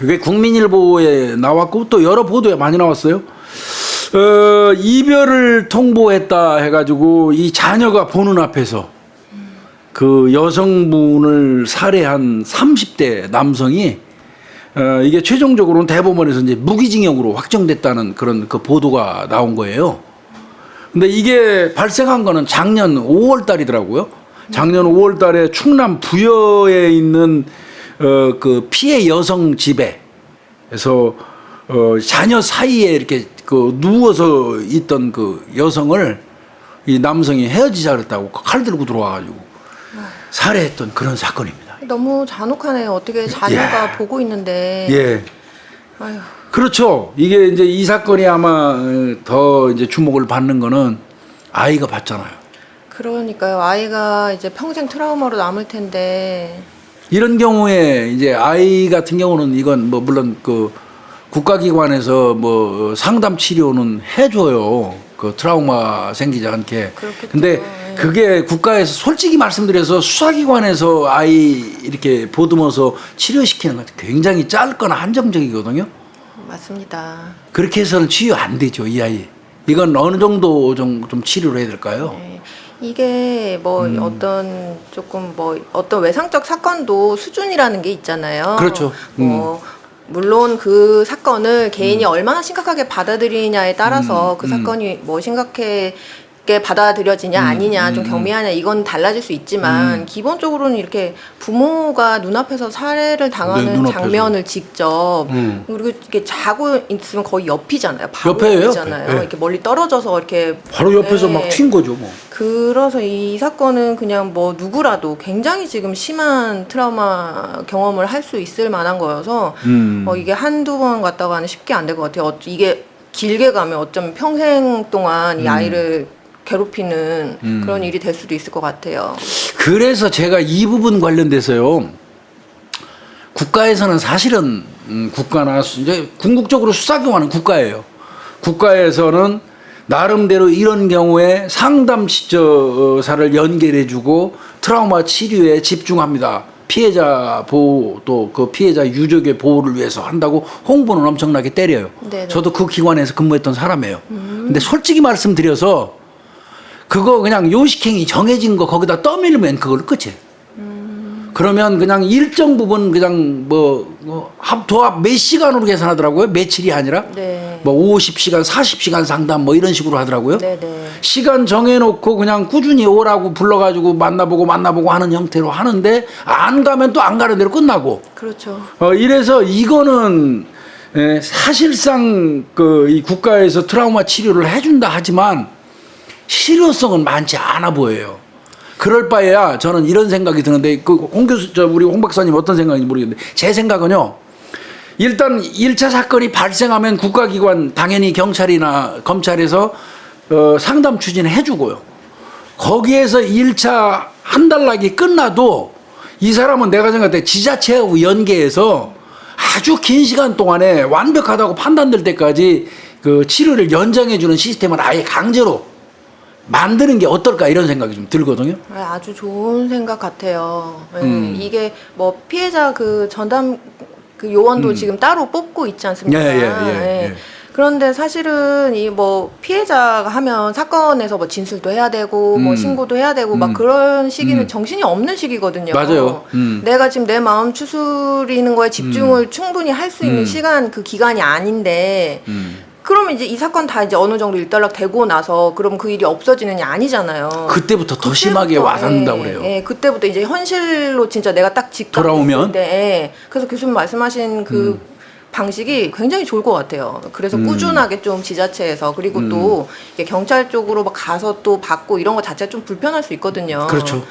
그게 국민일보에 나왔고 또 여러 보도에 많이 나왔어요. 이별을 통보했다 해가지고 이 자녀가 보는 앞에서 그 여성분을 살해한 30대 남성이 이게 최종적으로는 대법원에서 이제 무기징역으로 확정됐다는 그런 그 보도가 나온 거예요. 근데 이게 발생한 거는 작년 5월 달이더라고요. 작년 5월 달에 충남 부여에 있는 그 피해 여성 집에서 자녀 사이에 이렇게 그 누워서 있던 그 여성을 이 남성이 헤어지자 그랬다고 칼 들고 들어와가지고 살해했던 그런 사건입니다. 너무 잔혹하네요. 어떻게 자녀가 보고 있는데. 예. 아유. 그렇죠. 이게 이제 이 사건이 아마 더 이제 주목을 받는 거는 아이가 봤잖아요. 그러니까요. 아이가 이제 평생 트라우마로 남을 텐데. 이런 경우에 이제 아이 같은 경우는 이건 뭐 물론 그 국가기관에서 뭐 상담 치료는 해줘요. 그 트라우마 생기지 않게. 그렇겠죠. 근데 예. 그게 국가에서 솔직히 말씀드려서 수사기관에서 아이 이렇게 보듬어서 치료시키는 건 굉장히 짧거나 한정적이거든요. 맞습니다. 그렇게 해서는 치유 안 되죠, 이 아이. 이건 어느 정도 좀 치료를 해야 될까요? 네. 이게 뭐 어떤 조금 뭐 어떤 외상적 사건도 수준이라는 게 있잖아요. 그렇죠. 물론 그 사건을 개인이 얼마나 심각하게 받아들이냐에 따라서 그 사건이 뭐 심각하게 받아들여지냐 아니냐 좀 경미하냐 이건 달라질 수 있지만 기본적으로는 이렇게 부모가 눈앞에서 살해를 당하는 네, 눈앞에서. 장면을 직접 그리고 이렇게 자고 있으면 거의 옆이잖아요. 바로 옆에예요, 옆이잖아요. 옆에. 네. 이렇게 멀리 떨어져서 이렇게 바로 옆에서 네. 막 튄 거죠, 뭐. 그래서 이 사건은 그냥 뭐 누구라도 굉장히 지금 심한 트라우마 경험을 할 수 있을 만한 거여서 이게 한두 번 갔다가는 쉽게 안 될 것 같아요. 이게 길게 가면 어쩌면 평생 동안 이 아이를 괴롭히는 그런 일이 될 수도 있을 것 같아요. 그래서 제가 이 부분 관련돼서요. 국가에서는 사실은 국가나 이제 궁극적으로 수사기관은 국가예요. 국가에서는 나름대로 이런 경우에 상담 시저사를 연결해주고 트라우마 치료에 집중합니다. 피해자 보호 또 그 피해자 유족의 보호를 위해서 한다고 홍보는 엄청나게 때려요. 네네. 저도 그 기관에서 근무했던 사람이에요. 근데 솔직히 말씀드려서 그거 그냥 요식행위 정해진 거 거기다 떠밀면 그걸로 끝이에요. 그러면 그냥 일정 부분 그냥 도합 몇 시간으로 계산하더라고요. 며칠이 아니라 네. 뭐 50시간, 40시간 상담 뭐 이런 식으로 하더라고요. 네네. 시간 정해놓고 그냥 꾸준히 오라고 불러가지고 만나보고 하는 형태로 하는데 안 가면 또 안 가는 대로 끝나고. 그렇죠. 이래서 이거는 사실상 이 국가에서 트라우마 치료를 해준다 하지만 실효성은 많지 않아 보여요. 그럴 바에야 저는 이런 생각이 드는데 홍 교수, 우리 홍 박사님 어떤 생각인지 모르겠는데 제 생각은요. 일단 1차 사건이 발생하면 국가기관 당연히 경찰이나 검찰에서 상담 추진을 해주고요. 거기에서 1차 한 달 나기 끝나도 이 사람은 내가 생각할 때 지자체하고 연계해서 아주 긴 시간 동안에 완벽하다고 판단될 때까지 그 치료를 연장해주는 시스템을 아예 강제로 만드는 게 어떨까 이런 생각이 좀 들거든요. 아주 좋은 생각 같아요. 네. 이게 뭐 피해자 그 전담 그 요원도 지금 따로 뽑고 있지 않습니까? 네. 그런데 사실은 이 뭐 피해자가 하면 사건에서 뭐 진술도 해야 되고 뭐 신고도 해야 되고 막 그런 시기는 정신이 없는 시기거든요. 맞아요. 내가 지금 내 마음 추스리는 거에 집중을 충분히 할 수 있는 시간 그 기간이 아닌데 그러면 이제 이 사건 다 이제 어느 정도 일단락 되고 나서 그럼 그 일이 없어지는 게 아니잖아요. 그때부터 더 심하게 와닿는다고 그래요. 예, 그때부터 이제 현실로 진짜 내가 딱 돌아오면? 때, 예. 그래서 교수님 말씀하신 그 방식이 굉장히 좋을 것 같아요. 그래서 꾸준하게 좀 지자체에서 그리고 또 이게 경찰 쪽으로 막 가서 또 받고 이런 거 자체가 좀 불편할 수 있거든요. 그렇죠.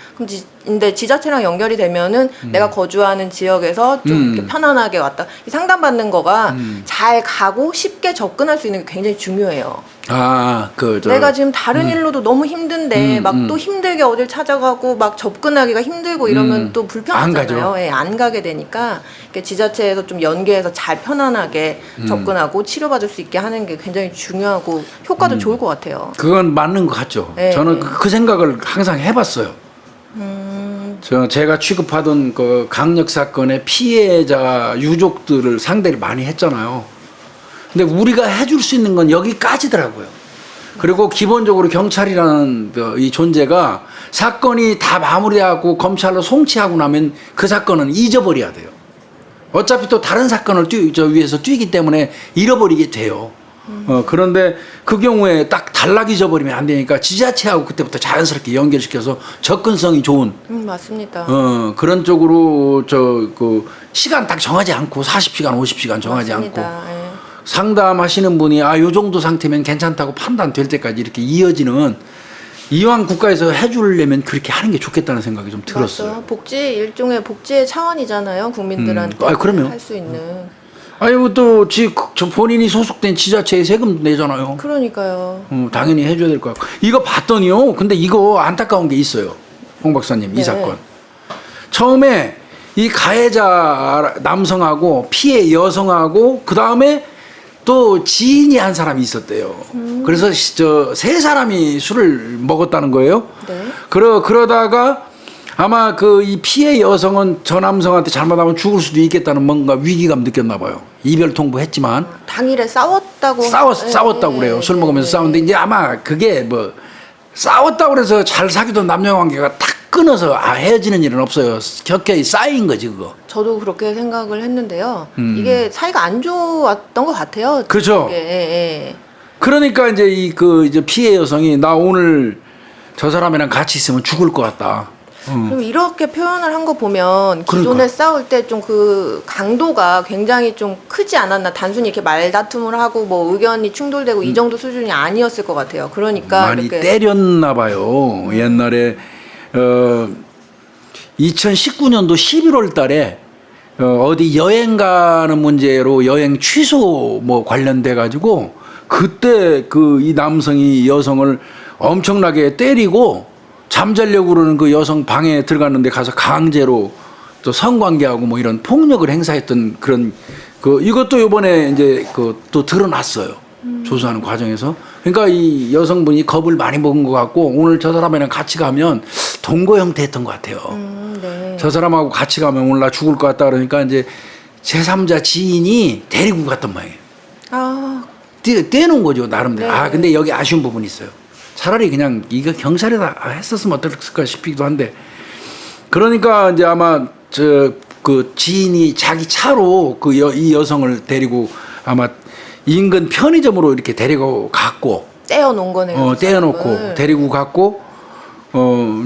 근데 지자체랑 연결이 되면은 내가 거주하는 지역에서 좀 이렇게 편안하게 왔다. 상담받는 거가 잘 가고 쉽게 접근할 수 있는 게 굉장히 중요해요. 내가 지금 다른 일로도 너무 힘든데 막 또 힘들게 어딜 찾아가고 막 접근하기가 힘들고 이러면 또 불편하잖아요. 예, 안 가게 되니까 지자체에서 좀 연계해서 잘 편안하게 접근하고 치료받을 수 있게 하는 게 굉장히 중요하고 효과도 좋을 것 같아요. 그건 맞는 것 같죠. 네, 저는 네. 그 생각을 항상 해봤어요. 제가 취급하던 그 강력 사건의 피해자 유족들을 상대를 많이 했잖아요. 근데 우리가 해줄 수 있는 건 여기까지더라고요. 그리고 기본적으로 경찰이라는 이 존재가 사건이 다 마무리하고 검찰로 송치하고 나면 그 사건은 잊어버려야 돼요. 어차피 또 다른 사건을 위해서 뛰기 때문에 잃어버리게 돼요. 그런데 그 경우에 딱 단락 잊어버리면 안 되니까 지자체하고 그때부터 자연스럽게 연결시켜서 접근성이 좋은 맞습니다. 그런 쪽으로 그 시간 딱 정하지 않고 40시간, 50시간 정하지 맞습니다. 않고 예. 상담하시는 분이 요 정도 상태면 괜찮다고 판단될 때까지 이렇게 이어지는 이왕 국가에서 해주려면 그렇게 하는 게 좋겠다는 생각이 좀 들었어요. 맞죠. 복지 일종의 복지의 차원이잖아요. 국민들한테 그럼요. 할 수 있는. 아니 또 저 본인이 소속된 지자체에 세금 내잖아요. 그러니까요. 당연히 해줘야 될 것 같고 이거 봤더니요. 근데 이거 안타까운 게 있어요, 홍 박사님. 네. 이 사건 처음에 이 가해자 남성하고 피해 여성하고 그 다음에 또 지인이 한 사람이 있었대요. 그래서 저 세 사람이 술을 먹었다는 거예요. 네. 그러다가 아마 그 이 피해 여성은 저 남성한테 잘못하면 죽을 수도 있겠다는 뭔가 위기감 느꼈나 봐요. 이별 통보했지만 당일에 싸웠다고 싸웠다고 그래요. 술 먹으면서 싸웠는데 이제 아마 그게 뭐 싸웠다고 그래서 잘 사귀던 남녀 관계가 탁 끊어서 헤어지는 일은 없어요. 격하게 쌓인 거지 그거. 저도 그렇게 생각을 했는데요. 이게 사이가 안 좋았던 것 같아요. 그렇죠. 예, 예. 그러니까 이제 이제 피해 여성이 나 오늘 저 사람이랑 같이 있으면 죽을 것 같다. 그리고 이렇게 표현을 한 거 보면 기존에 그러니까. 싸울 때 좀 그 강도가 굉장히 좀 크지 않았나. 단순히 이렇게 말다툼을 하고 뭐 의견이 충돌되고 이 정도 수준이 아니었을 것 같아요. 그러니까 많이 이렇게 때렸나 봐요. 옛날에 2019년도 11월 달에 어디 여행 가는 문제로 여행 취소 뭐 관련돼 가지고 그때 이 남성이 여성을 엄청나게 때리고 잠자려고 그러는 그 여성 방에 들어갔는데 가서 강제로 또 성관계하고 뭐 이런 폭력을 행사했던 그런 이것도 이번에 이제 또 드러났어요. 조사하는 과정에서. 그러니까 이 여성분이 겁을 많이 먹은 것 같고 오늘 저 사람이랑 같이 가면 동거 형태였던 것 같아요. 네. 저 사람하고 같이 가면 오늘 나 죽을 것 같다 그러니까 이제 제3자 지인이 데리고 갔던 모양이에요. 아, 떼놓은 거죠 나름대로. 네. 근데 여기 아쉬운 부분이 있어요. 차라리 그냥 이거 경찰에다 했었으면 어땠을까 싶기도 한데 그러니까 이제 아마 그 지인이 자기 차로 이 여성을 데리고 아마 인근 편의점으로 이렇게 데리고 갔고 떼어놓은 거네요. 떼어놓고 사람을. 데리고 갔고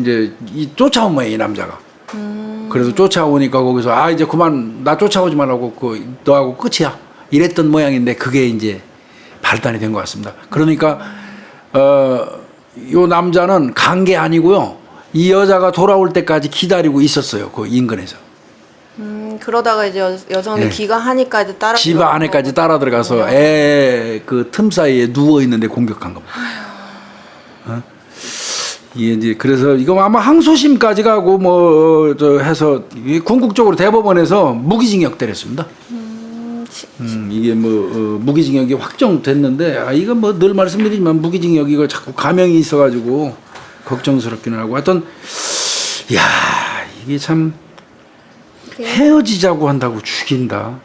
이제 쫓아온 거예요 이 남자가. 그래서 쫓아오니까 거기서 이제 그만 나 쫓아오지 말라고 너하고 끝이야 이랬던 모양인데 그게 이제 발단이 된 것 같습니다. 그러니까 요 남자는 간 게 아니고요 이 여자가 돌아올 때까지 기다리고 있었어요 그 인근에서. 그러다가 이제 여성이 네. 귀가하니까 이제 따라 집 안에까지 따라 들어가서 애 그 틈 사이에 누워 있는데 공격한 겁니다. 이게 이제 그래서 이거 아마 항소심까지 가고 뭐 해서 궁극적으로 대법원에서 무기징역 때렸습니다. 이게 뭐 무기징역이 확정됐는데 이건 뭐 늘 말씀드리지만 무기징역 이거 자꾸 감형이 있어가지고 걱정스럽기는 하고 하여튼 이게 참 헤어지자고 한다고 죽인다.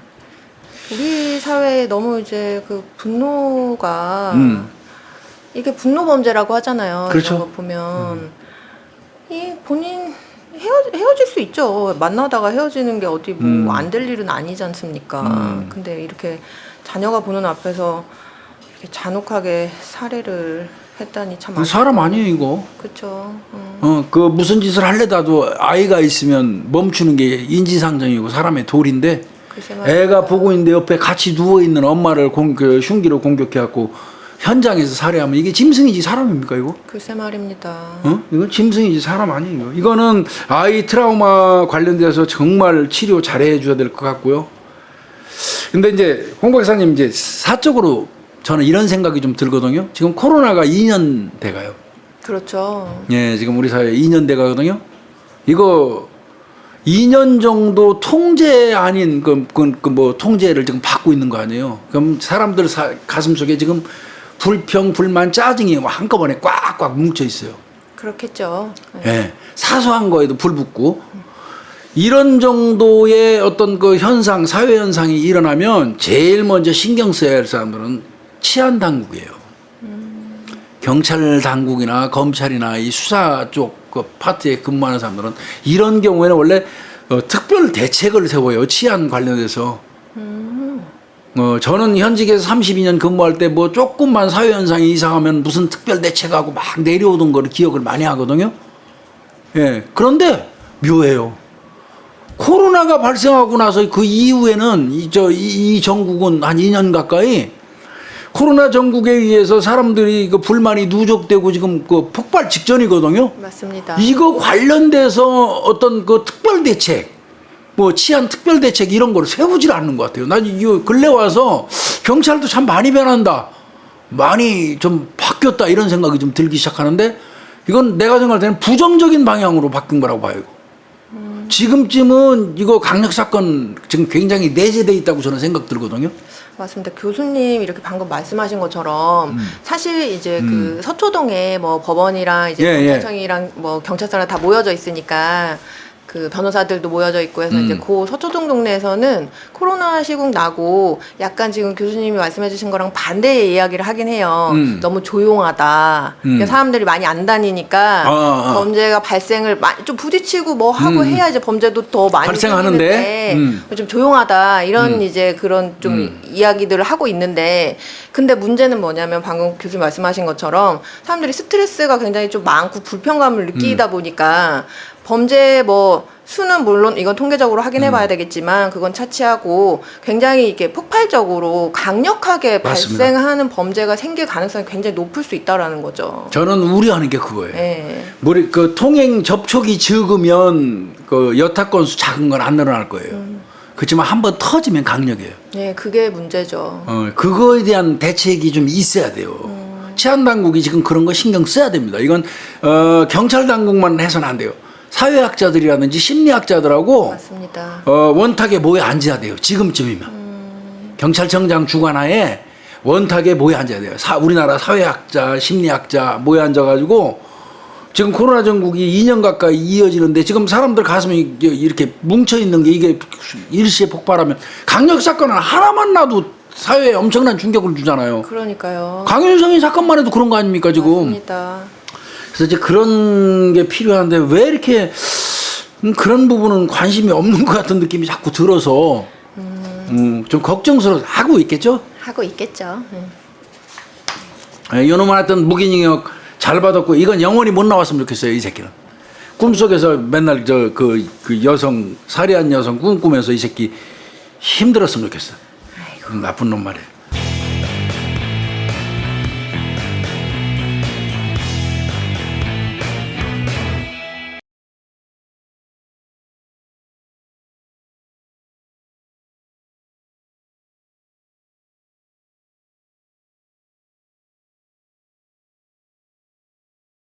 우리 사회에 너무 이제 그 분노가 이게 분노 범죄라고 하잖아요. 그렇죠. 이런 거 보면 이 본인 헤어질 수 있죠. 만나다가 헤어지는 게 어디 뭐 안 될 일은 아니지 않습니까? 근데 이렇게 자녀가 보는 앞에서 이렇게 잔혹하게 살해를 했다니 참 사람 아니에요 이거. 그렇죠. 그 무슨 짓을 하려다도 아이가 있으면 멈추는 게 인지상정이고 사람의 도리인데 글쎄 말이에요. 애가 보고 있는데 옆에 같이 누워 있는 엄마를 흉기로 공격해갖고 현장에서 살해하면 이게 짐승이지 사람입니까 이거? 글쎄 말입니다. 이건 짐승이지 사람 아니에요. 이거는 아이 트라우마 관련돼서 정말 치료 잘해 줘야 될 것 같고요. 근데 이제 홍 박사님 이제 사적으로 저는 이런 생각이 좀 들거든요. 지금 코로나가 2년 돼가요. 그렇죠. 예, 지금 우리 사회에 2년 돼가거든요. 이거 2년 정도 통제 아닌 뭐 통제를 지금 받고 있는 거 아니에요. 그럼 사람들 가슴 속에 지금 불평, 불만, 짜증이 한꺼번에 꽉꽉 뭉쳐 있어요. 그렇겠죠. 예, 사소한 거에도 불 붙고 이런 정도의 어떤 그 현상, 사회 현상이 일어나면 제일 먼저 신경 써야 할 사람들은 치안 당국이에요. 경찰 당국이나 검찰이나 이 수사 쪽 그 파트에 근무하는 사람들은 이런 경우에는 원래 특별 대책을 세워요. 치안 관련해서. 저는 현직에서 32년 근무할 때 뭐 조금만 사회 현상이 이상하면 무슨 특별 대책하고 막 내려오던 거를 기억을 많이 하거든요. 예. 그런데 묘해요. 코로나가 발생하고 나서 그 이후에는 이 정국은 한 2년 가까이 코로나 전국에 의해서 사람들이 그 불만이 누적되고 지금 그 폭발 직전이거든요. 맞습니다. 이거 관련돼서 어떤 그 특별 대책, 뭐 치안 특별 대책 이런 걸 세우질 않는 것 같아요. 난 이거 근래 와서 경찰도 참 많이 변한다, 많이 좀 바뀌었다 이런 생각이 좀 들기 시작하는데 이건 내가 생각할 때는 부정적인 방향으로 바뀐 거라고 봐요. 지금쯤은 이거 강력 사건 지금 굉장히 내재돼 있다고 저는 생각 들거든요. 맞습니다. 교수님 이렇게 방금 말씀하신 것처럼 사실 이제 그 서초동에 뭐 법원이랑 이제 예, 경찰청이랑 뭐 경찰서랑 다 모여져 있으니까 그 변호사들도 모여져 있고 해서 이제 그 서초동 동네에서는 코로나 시국 나고 약간 지금 교수님이 말씀해주신 거랑 반대의 이야기를 하긴 해요. 너무 조용하다. 그러니까 사람들이 많이 안 다니니까 범죄가 발생을 많이 좀 부딪히고 뭐 하고 해야 이제 범죄도 더 많이 발생하는데 좀 조용하다 이런 이제 그런 좀 이야기들을 하고 있는데 근데 문제는 뭐냐면 방금 교수님 말씀하신 것처럼 사람들이 스트레스가 굉장히 좀 많고 불편감을 느끼다 보니까 범죄 뭐 수는 물론 이건 통계적으로 확인해 봐야 되겠지만 그건 차치하고 굉장히 이렇게 폭발적으로 강력하게 맞습니다. 발생하는 범죄가 생길 가능성이 굉장히 높을 수 있다라는 거죠. 저는 우려하는 게 그거예요. 네. 그 통행 접촉이 적으면 그 여타 건수 작은 건 안 늘어날 거예요. 그렇지만 한번 터지면 강력해요. 네, 그게 문제죠. 그거에 대한 대책이 좀 있어야 돼요. 치안 당국이 지금 그런 거 신경 써야 됩니다. 이건 경찰 당국만 해서는 안 돼요. 사회학자들이라든지 심리학자들하고 맞습니다. 원탁에 모여 앉아야 돼요. 지금쯤이면 경찰청장 주관하에 원탁에 모여 앉아야 돼요. 우리나라 사회학자, 심리학자 모여 앉아가지고 지금 코로나 전국이 2년 가까이 이어지는데 지금 사람들 가슴이 이렇게 뭉쳐 있는 게 이게 일시에 폭발하면 강력 사건은 하나만 나도 사회에 엄청난 충격을 주잖아요. 그러니까요. 강윤성이 사건만 해도 그런 거 아닙니까 지금? 맞습니다. 그래서 이제 그런 게 필요한데 왜 이렇게 그런 부분은 관심이 없는 것 같은 느낌이 자꾸 들어서 좀 걱정스러워 하고 있겠죠? 하고 있겠죠. 이놈 하여튼 무기징역 잘 받았고 이건 영원히 못 나왔으면 좋겠어요. 이 새끼는 꿈속에서 맨날 그 여성 살해한 여성 꿈꾸면서 이 새끼 힘들었으면 좋겠어. 아이고. 나쁜 놈 말이야.